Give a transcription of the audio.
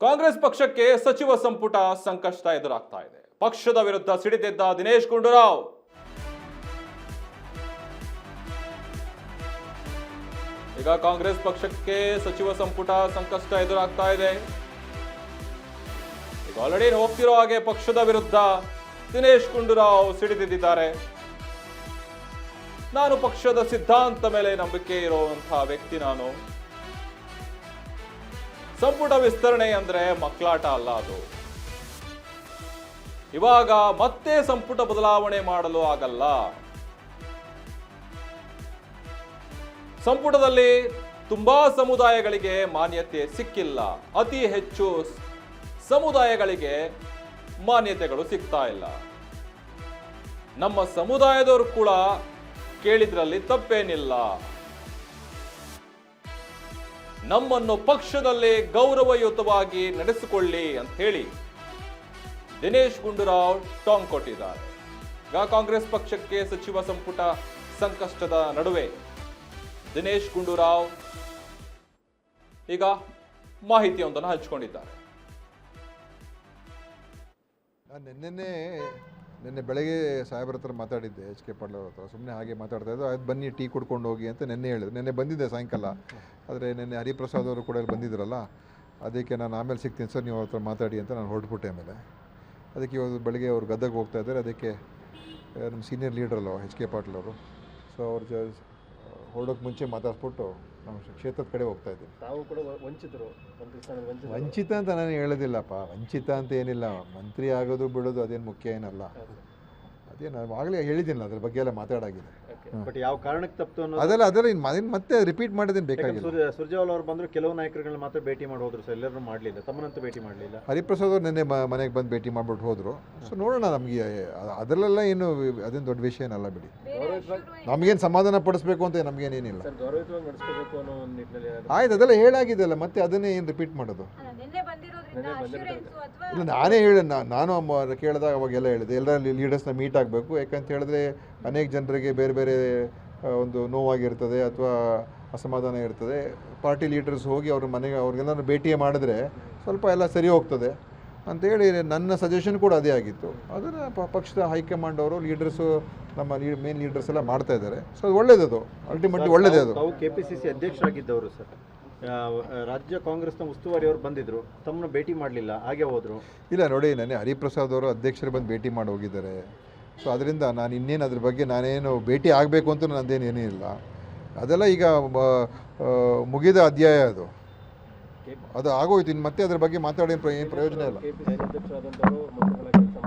ಕಾಂಗ್ರೆಸ್ ಪಕ್ಷಕ್ಕೆ ಸಚಿವ ಸಂಪುಟ ಸಂಕಷ್ಟ ಎದುರಾಗ್ತಾ ಇದೆ. ಪಕ್ಷದ ವಿರುದ್ಧ ಸಿಡಿದೆದ್ದ ದಿನೇಶ್ ಗುಂಡೂರಾವ್ ಈಗ ಕಾಂಗ್ರೆಸ್ ಪಕ್ಷಕ್ಕೆ ಸಚಿವ ಸಂಪುಟ ಸಂಕಷ್ಟ ಎದುರಾಗ್ತಾ ಇದೆ. ಈಗ ಆಲ್ರೆಡಿ ಹೋಗ್ತಿರೋ ಹಾಗೆ ಪಕ್ಷದ ವಿರುದ್ಧ ದಿನೇಶ್ ಗುಂಡೂರಾವ್ ಸಿಡಿದಿದ್ದಾರೆ. ನಾನು ಪಕ್ಷದ ಸಿದ್ಧಾಂತ ಮೇಲೆ ನಂಬಿಕೆ ಇರುವಂತಹ ವ್ಯಕ್ತಿ. ನಾನು ಸಂಪುಟ ವಿಸ್ತರಣೆ ಅಂದ್ರೆ ಮಕ್ಕಳಾಟ ಅಲ್ಲ ಅದು. ಇವಾಗ ಮತ್ತೆ ಸಂಪುಟ ಬದಲಾವಣೆ ಮಾಡಲು ಆಗಲ್ಲ. ಸಂಪುಟದಲ್ಲಿ ತುಂಬಾ ಸಮುದಾಯಗಳಿಗೆ ಮಾನ್ಯತೆ ಸಿಕ್ಕಿಲ್ಲ. ಅತಿ ಹೆಚ್ಚು ಸಮುದಾಯಗಳಿಗೆ ಮಾನ್ಯತೆಗಳು ಸಿಗ್ತಾ ಇಲ್ಲ. ನಮ್ಮ ಸಮುದಾಯದವರು ಕೂಡ ಕೇಳಿದ್ರಲ್ಲಿ ತಪ್ಪೇನಿಲ್ಲ. ನಮ್ಮನ್ನು ಪಕ್ಷದಲ್ಲಿ ಗೌರವಯುತವಾಗಿ ನಡೆಸಿಕೊಳ್ಳಿ ಅಂತ ಹೇಳಿ ದಿನೇಶ್ ಗುಂಡೂರಾವ್ ಟಾಂಗ್ ಕೊಟ್ಟಿದ್ದಾರೆ. ಈಗ ಕಾಂಗ್ರೆಸ್ ಪಕ್ಷಕ್ಕೆ ಸಚಿವ ಸಂಪುಟ ಸಂಕಷ್ಟದ ನಡುವೆ ದಿನೇಶ್ ಗುಂಡೂರಾವ್ ಈಗ ಮಾಹಿತಿಯೊಂದನ್ನು ಹಂಚಿಕೊಂಡಿದ್ದಾರೆ. ನಿನ್ನೆ ಬೆಳಗ್ಗೆ ಸಾಹೇಬ್ರ ಹತ್ರ ಮಾತಾಡಿದ್ದೆ, ಎಚ್ ಕೆ ಪಾಟೀಲ್ ಅವ್ರ ಹತ್ರ. ಸುಮ್ಮನೆ ಹಾಗೆ ಮಾತಾಡ್ತಾ ಇದ್ದು, ಅದು ಬನ್ನಿ ಟೀ ಕುಡ್ಕೊಂಡು ಹೋಗಿ ಅಂತ ನಿನ್ನೆ ಹೇಳಿದ್ರು. ನಿನ್ನೆ ಬಂದಿದ್ದೆ ಸಾಯಂಕಾಲ. ಆದರೆ ನಿನ್ನೆ ಹರಿಪ್ರಸಾದ್ ಅವರು ಕೂಡ ಇಲ್ಲಿ ಬಂದಿದ್ರಲ್ಲ, ಅದಕ್ಕೆ ನಾನು ಆಮೇಲೆ ಸಿಗ್ತೀನಿ ಸರ್, ನೀವು ಅವ್ರ ಹತ್ರ ಮಾತಾಡಿ ಅಂತ ನಾನು ಹೊರಟ್ಬಿಟ್ಟೆ. ಆಮೇಲೆ ಅದಕ್ಕೆ ಇವತ್ತು ಬೆಳಗ್ಗೆ ಅವ್ರು ಗದ್ದೆಗೆ ಹೋಗ್ತಾ ಇದ್ದಾರೆ. ಅದಕ್ಕೆ ನಮ್ಮ ಸೀನಿಯರ್ ಲೀಡ್ರಲ್ಲ ಎಚ್ ಕೆ ಪಾಟೀಲ್ ಅವರು, ಸೊ ಅವ್ರು ಹೊರಡೋಕ್ಕೆ ಮುಂಚೆ ಮಾತಾಡ್ಸ್ಬಿಟ್ಟು ನಮ್ಮ ಕ್ಷೇತ್ರದ ಕಡೆ ಹೋಗ್ತಾ ಇದ್ದೀನಿ. ತಾವು ಕೂಡ ವಂಚಿತರು, ವಂಚಿತ ಅಂತ ನಾನು ಹೇಳೋದಿಲ್ಲಪ್ಪ. ವಂಚಿತ ಅಂತ ಏನಿಲ್ಲ, ಮಂತ್ರಿ ಆಗೋದು ಬಿಡೋದು ಅದೇನು ಮುಖ್ಯ ಏನಲ್ಲ. ಅದೇ ನಾನು ಆಗಲೇ ಹೇಳಿದ್ದೀನಲ್ಲ, ಅದ್ರ ಬಗ್ಗೆ ಎಲ್ಲ ಮಾತಾಡಾಗಿದೆ. ಬಟ್ ಯಾವ ಕಾರಣಕ್ಕೆ ತಪ್ಪು ಅನ್ನೋದು ಅದೆಲ್ಲ ಇನ್ನು ಮತ್ತೆ ರಿಪೀಟ್ ಮಾಡೋದೇನು ಬೇಕಾಗಿಲ್ಲ. ಸುರ್ಜೇವಾಲ ಅವರು ಬಂದರು, ಕೆಲವು ನಾಯಕರುಗಳನ್ನ ಮಾತ್ರ ಭೇಟಿ ಮಾಡಿ ಹೋದ್ರು ಸರ್, ಎಲ್ಲರೂ ಮಾಡಲಿಲ್ಲ, ತಮ್ಮನಂತೂ ಭೇಟಿ ಮಾಡಲಿಲ್ಲ. ಹರಿಪ್ರಸಾದ್ ಅವರು ನಿನ್ನೆ ಮನೆಗೆ ಬಂದು ಭೇಟಿ ಮಾಡಿಬಿಟ್ಟು ಹೋದರು. ಸೊ ನೋಡೋಣ, ನಮಗೆ ಅದರಲ್ಲೆಲ್ಲ ಏನು ಅದೇನು ದೊಡ್ಡ ವಿಷಯ ಏನಲ್ಲ ಬಿಡಿ. ನಮಗೇನು ಸಮಾಧಾನ ಪಡಿಸ್ಬೇಕು ಅಂತ ನಮಗೇನೇನಿಲ್ಲ. ಗೌರವಯುತವಾಗಿ ನಡೆಸಬೇಕು ಅನ್ನೋ ಒಂದು ನಿಟ್ಟಿನಲ್ಲಿ ಆಯ್ತು, ಅದೆಲ್ಲ ಹೇಳಾಗಿದೆಯಲ್ಲ, ಮತ್ತೆ ಅದನ್ನೇ ಏನು ರಿಪೀಟ್ ಮಾಡೋದು. ಇಲ್ಲ, ನಾನೇ ಹೇಳಿ ನಾನು ಕೇಳಿದಾಗ ಅವಾಗೆಲ್ಲ ಹೇಳಿದೆ, ಎಲ್ಲ ಲೀಡರ್ಸ್ನ ಮೀಟ್ ಆಗಬೇಕು. ಯಾಕಂತ ಹೇಳಿದ್ರೆ ಅನೇಕ ಜನರಿಗೆ ಬೇರೆ ಬೇರೆ ಒಂದು ನೋವಾಗಿರ್ತದೆ ಅಥವಾ ಅಸಮಾಧಾನ ಇರ್ತದೆ. ಪಾರ್ಟಿ ಲೀಡರ್ಸ್ ಹೋಗಿ ಅವ್ರ ಮನೆಗೆ ಅವ್ರಿಗೆಲ್ಲರೂ ಭೇಟಿ ಮಾಡಿದ್ರೆ ಸ್ವಲ್ಪ ಎಲ್ಲ ಸರಿ ಹೋಗ್ತದೆ ಅಂತೇಳಿ ನನ್ನ ಸಜೆಷನ್ ಕೂಡ ಅದೇ ಆಗಿತ್ತು. ಅದನ್ನು ಪಕ್ಷದ ಹೈಕಮಾಂಡ್ ಅವರು ಲೀಡರ್ಸು, ನಮ್ಮ ಮೇನ್ ಲೀಡರ್ಸ್ ಎಲ್ಲ ಮಾಡ್ತಾ ಇದ್ದಾರೆ. ಸೊ ಅದು ಒಳ್ಳೇದದು, ಅಲ್ಟಿಮೇಟ್ಲಿ ಒಳ್ಳೇದೇ ಅದು. ತಾವು KPCC ಅಧ್ಯಕ್ಷರಾಗಿದ್ದವರು ಸರ್, ರಾಜ್ಯ ಕಾಂಗ್ರೆಸ್ನ ಉಸ್ತುವಾರಿ ಅವರು ಬಂದಿದ್ರು, ತಮ್ಮನ್ನು ಭೇಟಿ ಮಾಡಲಿಲ್ಲ, ಹಾಗೆ ಹೋದರು. ಇಲ್ಲ ನೋಡಿ, ನನಗೆ ಹರಿಪ್ರಸಾದ್ ಅವರು ಅಧ್ಯಕ್ಷರು ಬಂದು ಭೇಟಿ ಮಾಡಿ ಹೋಗಿದ್ದಾರೆ. ಸೊ ಅದರಿಂದ ನಾನು ಇನ್ನೇನು ಅದ್ರ ಬಗ್ಗೆ ನಾನೇನು ಭೇಟಿ ಆಗಬೇಕು ಅಂತ ನಂದೇನೇನೂ ಇಲ್ಲ. ಅದೆಲ್ಲ ಈಗ ಮುಗಿದ ಅಧ್ಯಾಯ ಅದು ಆಗೋಯ್ತು. ಇನ್ನು ಮತ್ತೆ ಅದ್ರ ಬಗ್ಗೆ ಮಾತಾಡೋ ಏನು ಪ್ರಯೋಜನ ಇಲ್ಲ. KPCC ಅಧ್ಯಕ್ಷರಾದಂಥವರು